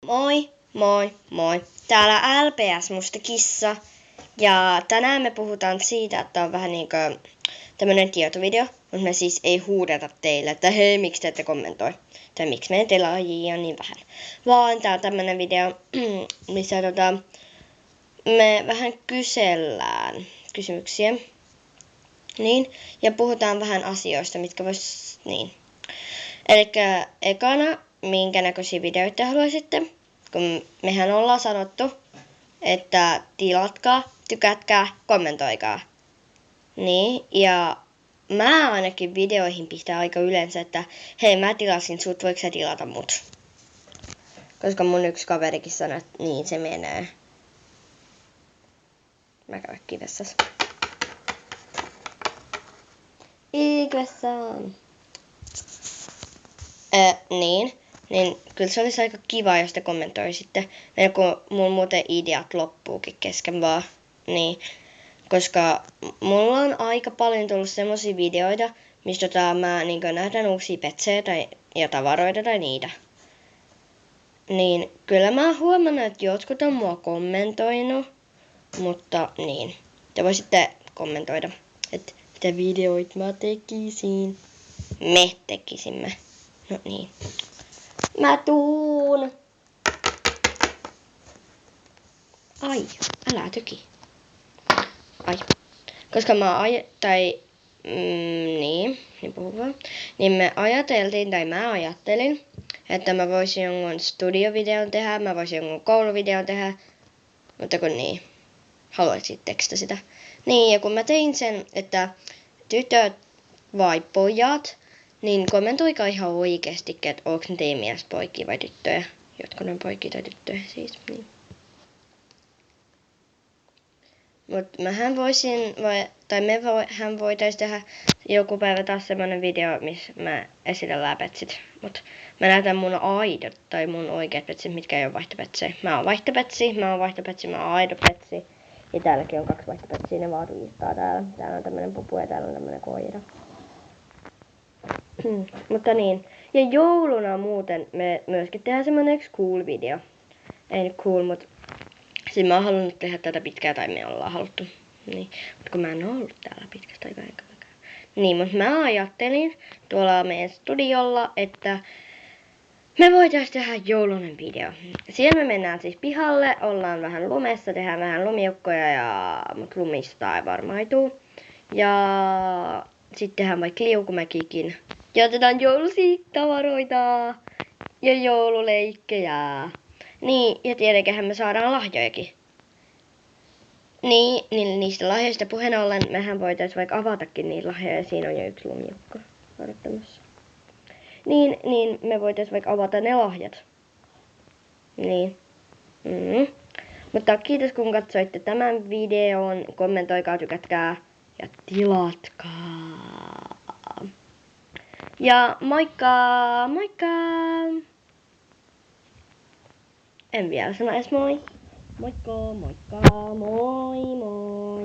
Moi, moi, moi. Täällä LPS Musta Kissa. Ja tänään me puhutaan siitä, että on vähän niinkö tämmönen tietovideo, mutta me siis ei huudeta teille, että hei, miksi te ette kommentoi. Tai miksi meidän telaajia on niin vähän. Vaan tää on tämmönen video, missä me vähän kysellään kysymyksiä. Niin, ja puhutaan vähän asioista, mitkä vois, niin. Elikkä ekana, minkä näköisiä videoita haluaisitte? Kun mehän ollaan sanottu, että tilatkaa, tykätkää, kommentoikaa. Niin, ja mä ainakin videoihin pistän aika yleensä, että hei, mä tilasin sut, voiko sä tilata mut? Koska mun yksi kaverikin sanoi, että niin se menee. Mä käyn kivessas. Ikvessaan. Niin kyllä se olisi aika kiva, jos te kommentoisitte. Kun mun muuten ideat loppuukin kesken vaan. Niin, koska mulla on aika paljon tullut semmosia videoita, mistä mä nähdään uusia petsejä ja tavaroita tai niitä. Niin, kyllä mä oon huomannut, että jotkut on mua kommentoinut, mutta niin. Te voisitte kommentoida, että mitä videoita mä tekisin. Me tekisimme. No niin. Mä tuun. Ai, älä töki. Ai. Koska niin me ajateltiin, tai mä ajattelin, että mä voisin jonkun studiovideon tehdä, mä voisin jonkun kouluvideon tehdä, mutta kun niin, haluaisitteko sitä? Niin, ja kun mä tein sen, että tytöt vai pojat, niin kommentoikaa ihan oikeestikin, että onko ne teidän mielestä poikia vai tyttöjä. Jotka ne on poikia tai tyttöjä siis. Niin. Mut mähän voisin, mehän voitais tehdä joku päivä taas semmonen video, missä mä esitellään petsit. Mut mä näytän mun aidot tai mun oikeat petsit, mitkä ei oo vaihtopetsejä. Mä oon vaihtopetsi, mä oon aido petsi. Ja täälläkin on 2 vaihtopetsiä, ne vaan ruistaa täällä. Täällä on tämmönen pupu ja täällä on tämmönen koira. Mutta niin. Ja jouluna muuten me myöskin tehdään semmonen yksi cool video. Ei nyt cool, mut siis mä oon halunnut tehdä tätä pitkään tai me ollaan haluttu. Niin. Mut kun mä en oo ollut täällä pitkästä aikaa enkä mäkään. Niin, mut mä ajattelin tuolla meidän studiolla, että me voitais tehdä joulunen video. Siellä me mennään siis pihalle, ollaan vähän lumessa, tehdään vähän lumiukkoja mut lumista ei varmaan tuu. Ja sitten tehdään vaikka liukumäkikin. Ja otetaan joulusia tavaroita ja joululeikkejä. Niin, ja tietenkin me saadaan lahjojakin. Niin niistä lahjoista puheen ollen mehän voitais vaikka avatakin niitä lahjoja. Siinä on jo yksi lumiukko odottamassa. Niin me voitais vaikka avata ne lahjat. Niin. Mutta kiitos kun katsoitte tämän videon. Kommentoikaa, tykätkää ja tilatkaa. Ja moikka! Moikka! En vielä sano edes moi. Moikka, moikka, moi moi!